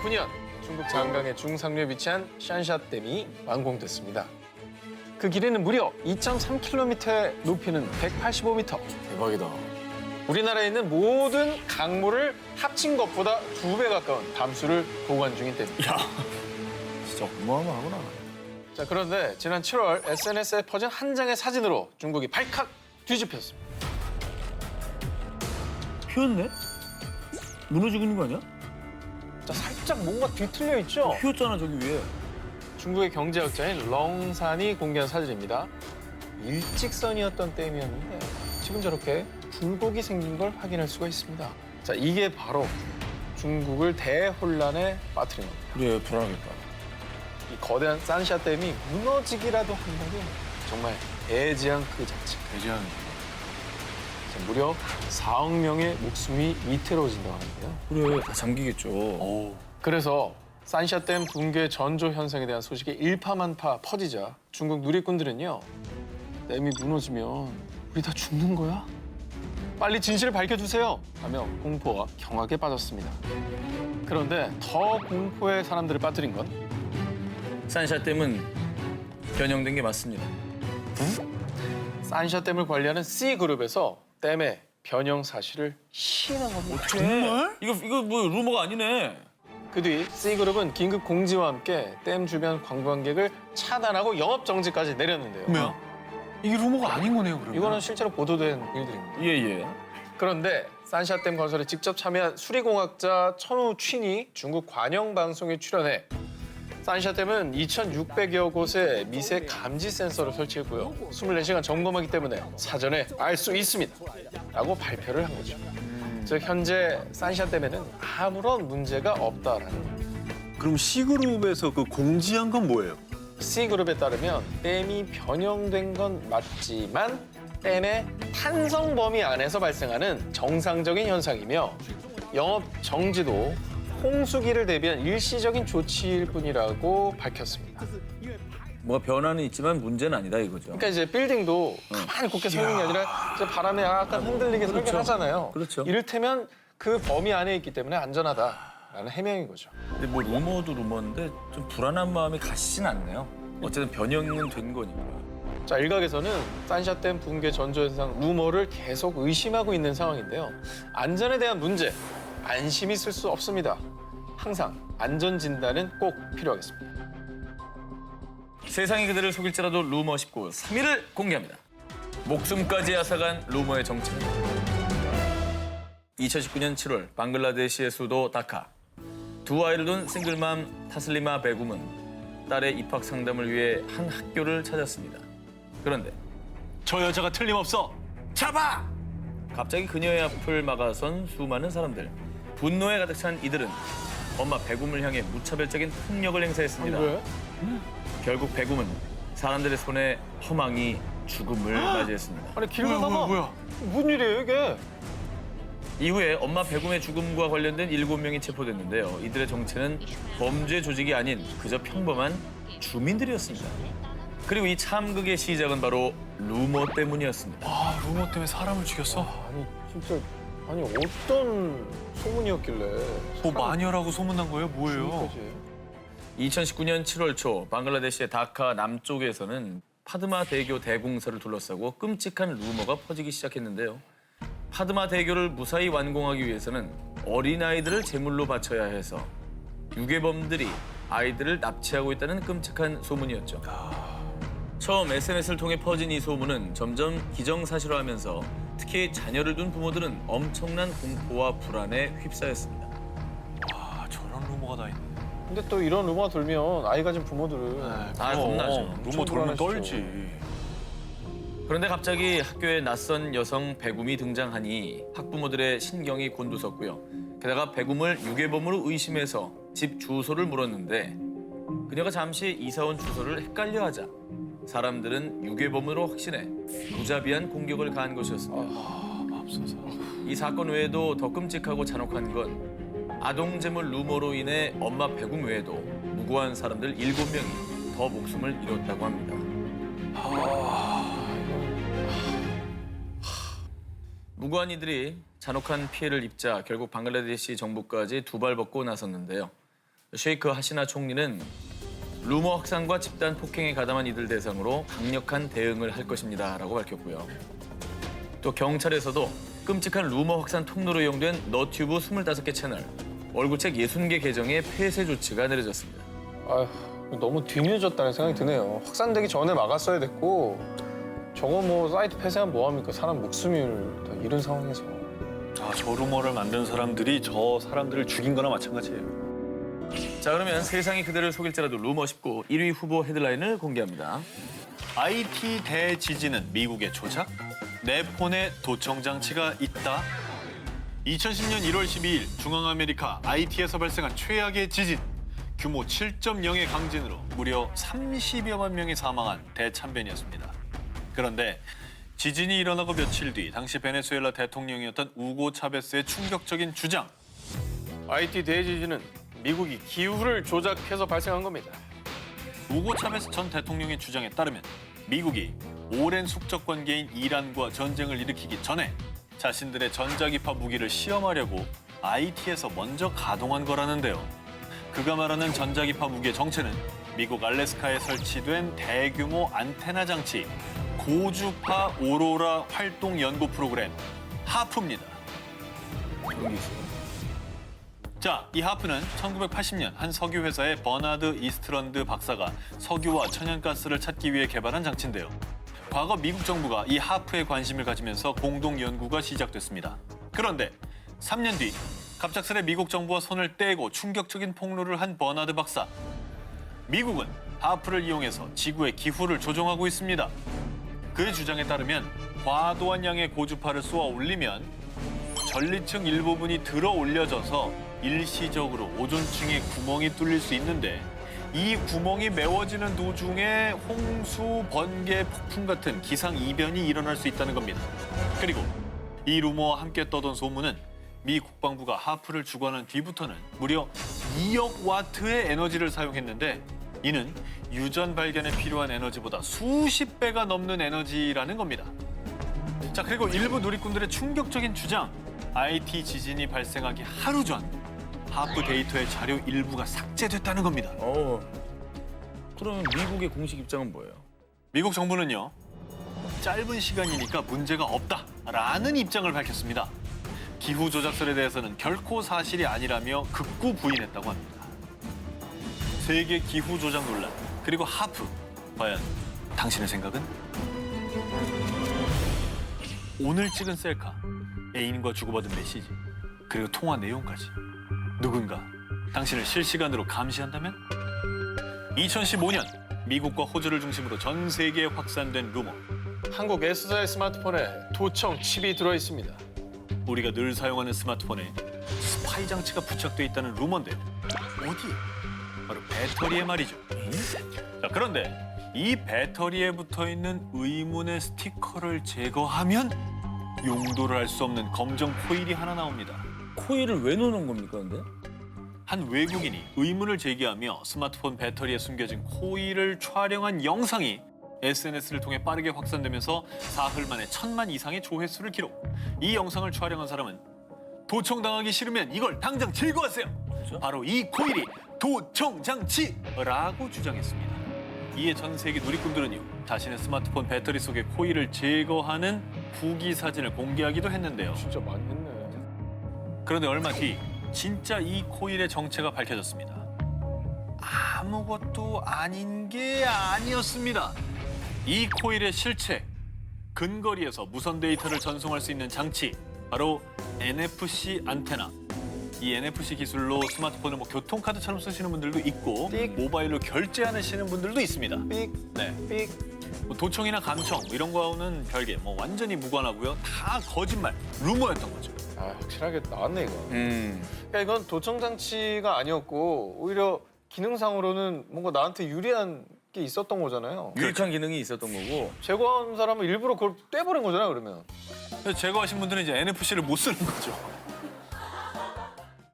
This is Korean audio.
1989년 중국 장강의 중상류에 위치한 샨샤댐이 완공됐습니다. 그 길이는 무려 2.3km에 높이는 185m. 대박이다. 우리나라에 있는 모든 강물을 합친 것보다 2배 가까운 담수를 보관 중인 댐입니다. 야, 진짜 어마어마하구나. 자, 그런데 지난 7월 SNS에 퍼진 한 장의 사진으로 중국이 발칵 뒤집혔습니다. 휘었네? 무너지고 있는 거 아니야? 자, 살짝 뭔가 뒤틀려 있죠? 휘었잖아, 저기 위에. 중국의 경제학자인 렁산이 공개한 사진입니다. 일직선이었던 댐이었는데 지금 저렇게 굴곡이 생긴 걸 확인할 수가 있습니다. 자, 이게 바로 중국을 대혼란에 빠뜨린 겁니다. 그래, 불안하겠다. 이 거대한 산샤댐이 무너지기라도 한다면 정말 대재앙 그 자체. 대재앙. 무려 4억 명의 목숨이 위태로워진다고 하는데요. 그래, 다 잠기겠죠. 그래서 산샤댐 붕괴 전조 현상에 대한 소식이 일파만파 퍼지자 중국 누리꾼들은요. 댐이 무너지면 우리 다 죽는 거야? 빨리 진실을 밝혀주세요! 하며 공포와 경악에 빠졌습니다. 그런데 더 공포에 사람들을 빠뜨린 건 산샤댐은 변형된 게 맞습니다. 산샤댐을 관리하는 C그룹에서 댐의 변형 사실을 시인한 겁니다. 정말? 이거 뭐 루머가 아니네. 그 뒤 C그룹은 긴급 공지와 함께 댐 주변 관광객을 차단하고 영업 정지까지 내렸는데요. 뭐야? 이게 루머가 아닌 거네요, 그러면? 이거는 실제로 보도된 일들입니다. 예. 그런데 산샤댐 건설에 직접 참여한 수리공학자 천우 춘이 중국 관영방송에 출연해 산샤댐은 2,600여 곳에 미세 감지 센서를 설치했고요. 24시간 점검하기 때문에 사전에 알 수 있습니다. 라고 발표를 한 거죠. 즉 현재 산샤댐에는 아무런 문제가 없다라는 겁니다. 그럼 C그룹에서 그 공지한 건 뭐예요? C그룹에 따르면 댐이 변형된 건 맞지만 댐의 탄성 범위 안에서 발생하는 정상적인 현상이며 영업 정지도 홍수기를 대비한 일시적인 조치일 뿐이라고 밝혔습니다. 뭐가 변화는 있지만 문제는 아니다 이거죠. 그러니까 이제 빌딩도 가만히 곱게 서 있는 게 아니라 이제 바람에 약간 흔들리게 설계하잖아요. 그렇죠. 이를테면 그 범위 안에 있기 때문에 안전하다라는 해명인 거죠. 근데 뭐 루머도 루머인데 좀 불안한 마음이 가시진 않네요. 어쨌든 변형은 된 거니까. 자, 일각에서는 산샤댐 붕괴 전조 현상 루머를 계속 의심하고 있는 상황인데요. 안전에 대한 문제, 안심이 있을 수 없습니다. 항상 안전 진단은 꼭 필요하겠습니다. 세상이 그들을 속일지라도 루머 19 3위를 공개합니다. 목숨까지 앗아간 루머의 정체는 2019년 7월 방글라데시의 수도 다카. 두 아이를 둔 싱글맘 타슬리마 베굼은 딸의 입학 상담을 위해 한 학교를 찾았습니다. 그런데 저 여자가 틀림없어. 잡아! 갑자기 그녀의 앞을 막아선 수많은 사람들. 분노에 가득 찬 이들은 엄마 베굼을 향해 무차별적인 폭력을 행사했습니다. 왜? 결국 베굼은 사람들의 손에 허망히 죽음을 맞이했습니다. 아니 길 가다가 뭐야? 무슨 일이에요 이게? 이후에 엄마 베굼의 죽음과 관련된 7명이 체포됐는데요. 이들의 정체는 범죄 조직이 아닌 그저 평범한 주민들이었습니다. 그리고 이 참극의 시작은 바로 루머 때문이었습니다. 아, 루머 때문에 사람을 죽였어? 아니 진짜 아니 어떤 소문이었길래? 뭐 마녀라고 소문난 거예요? 뭐예요? 2019년 7월 초 방글라데시의 다카 남쪽에서는 파드마 대교 대공사를 둘러싸고 끔찍한 루머가 퍼지기 시작했는데요. 파드마 대교를 무사히 완공하기 위해서는 어린아이들을 제물로 바쳐야 해서 유괴범들이 아이들을 납치하고 있다는 끔찍한 소문이었죠. 처음 SNS를 통해 퍼진 이 소문은 점점 기정사실화하면서 특히 자녀를 둔 부모들은 엄청난 공포와 불안에 휩싸였습니다. 아, 저런 루머가 다 있네. 근데 또 이런 루머가 돌면 아이 가진 부모들은 겁나죠. 루머 돌면 불안하시죠. 떨지. 그런데 갑자기 학교에 낯선 여성 베굼이 등장하니 학부모들의 신경이 곤두섰고요. 게다가 베굼을 유괴범으로 의심해서 집 주소를 물었는데 그녀가 잠시 이사 온 주소를 헷갈려하자 사람들은 유괴범으로 확신해 무자비한 공격을 가한 것이었습니다. 맙소사. 이 사건 외에도 더 끔찍하고 잔혹한 건 아동재물 루머로 인해 엄마 베굼 외에도 무고한 사람들 7명이 더 목숨을 잃었다고 합니다. 무고한 이들이 잔혹한 피해를 입자 결국 방글라데시 정부까지 두 발 벗고 나섰는데요. 셰이크 하시나 총리는 루머 확산과 집단 폭행에 가담한 이들 대상으로 강력한 대응을 할 것입니다라고 밝혔고요. 또 경찰에서도 끔찍한 루머 확산 통로로 이용된 너튜브 25개 채널, 얼굴책 60개 계정의 폐쇄 조치가 내려졌습니다. 아휴, 너무 뒤늦었다는 생각이 드네요. 확산되기 전에 막았어야 됐고 저거 뭐 사이트 폐쇄하면 뭐합니까? 사람 목숨을 다 잃은 상황에서. 아, 저 루머를 만든 사람들이 저 사람들을 죽인 거나 마찬가지예요. 자, 그러면 세상이 그대를 속일지라도 루머 19 1위 후보 헤드라인을 공개합니다. IT 대지진은 미국의 조작? 내 폰에 도청 장치가 있다? 2010년 1월 12일 중앙아메리카 IT에서 발생한 최악의 지진. 규모 7.0의 강진으로 무려 30여만 명이 사망한 대참변이었습니다. 그런데 지진이 일어나고 며칠 뒤 당시 베네수엘라 대통령이었던 우고 차베스의 충격적인 주장. IT 대지진은 미국이 기후를 조작해서 발생한 겁니다. 우고 차베스 전 대통령의 주장에 따르면 미국이 오랜 숙적 관계인 이란과 전쟁을 일으키기 전에 자신들의 전자기파 무기를 시험하려고 IT에서 먼저 가동한 거라는데요. 그가 말하는 전자기파 무기의 정체는 미국 알래스카에 설치된 대규모 안테나 장치 고주파 오로라 활동 연구 프로그램 하프입니다. 그런 게 있어요. 자, 이 하프는 1980년 한 석유 회사의 버나드 이스트런드 박사가 석유와 천연가스를 찾기 위해 개발한 장치인데요. 과거 미국 정부가 이 하프에 관심을 가지면서 공동 연구가 시작됐습니다. 그런데 3년 뒤 갑작스레 미국 정부와 손을 떼고 충격적인 폭로를 한 버나드 박사. 미국은 하프를 이용해서 지구의 기후를 조종하고 있습니다. 그의 주장에 따르면 과도한 양의 고주파를 쏘아 올리면 전리층 일부분이 들어 올려져서 일시적으로 오존층에 구멍이 뚫릴 수 있는데 이 구멍이 메워지는 도중에 홍수, 번개, 폭풍 같은 기상이변이 일어날 수 있다는 겁니다. 그리고 이 루머와 함께 떠돈 소문은 미 국방부가 하프를 주관한 뒤부터는 무려 2억 와트의 에너지를 사용했는데 이는 유전 발견에 필요한 에너지보다 수십 배가 넘는 에너지라는 겁니다. 자, 그리고 일부 누리꾼들의 충격적인 주장. IT 지진이 발생하기 하루 전 하프 데이터의 자료 일부가 삭제됐다는 겁니다. 그러면 미국의 공식 입장은 뭐예요? 미국 정부는요, 짧은 시간이니까 문제가 없다라는 입장을 밝혔습니다. 기후 조작설에 대해서는 결코 사실이 아니라며 극구 부인했다고 합니다. 세계 기후 조작 논란, 그리고 하프. 과연 당신의 생각은? 오늘 찍은 셀카, 애인과 주고받은 메시지, 그리고 통화 내용까지. 누군가 당신을 실시간으로 감시한다면? 2015년 미국과 호주를 중심으로 전 세계에 확산된 루머. 한국 S사의 스마트폰에 도청 칩이 들어 있습니다. 우리가 늘 사용하는 스마트폰에 스파이 장치가 부착돼 있다는 루머인데요. 어디에? 바로 배터리에 말이죠. 자, 그런데 이 배터리에 붙어있는 의문의 스티커를 제거하면 용도를 알 수 없는 검정 코일이 하나 나옵니다. 코일을 왜 넣는 겁니까, 근데? 한 외국인이 의문을 제기하며 스마트폰 배터리에 숨겨진 코일을 촬영한 영상이 SNS를 통해 빠르게 확산되면서 사흘 만에 1000만 이상의 조회수를 기록. 이 영상을 촬영한 사람은 도청당하기 싫으면 이걸 당장 제거하세요. 바로 이 코일이 도청 장치라고 주장했습니다. 이에 전 세계 누리꾼들은요, 자신의 스마트폰 배터리 속의 코일을 제거하는 후기 사진을 공개하기도 했는데요. 진짜 많이 했네. 그런데 얼마 뒤 진짜 이 코일의 정체가 밝혀졌습니다. 아무것도 아닌 게 아니었습니다. 이 코일의 실체, 근거리에서 무선 데이터를 전송할 수 있는 장치, 바로 NFC 안테나. 이 NFC 기술로 스마트폰을 교통카드처럼 쓰시는 분들도 있고 삑. 모바일로 결제하시는 분들도 있습니다. 삑, 네. 삑. 도청이나 감청 이런 거와는 별개, 완전히 무관하고요. 다 거짓말, 루머였던 거죠. 아, 확실하게 나왔네 이거. 음. 그러니까 이건 도청 장치가 아니었고 오히려 기능상으로는 뭔가 나한테 유리한 게 있었던 거잖아요. 유익한 기능이 있었던 거고. 제거한 사람은 일부러 그걸 떼버린 거잖아요, 그러면. 그래서 제거하신 분들은 이제 NFC를 못 쓰는 거죠.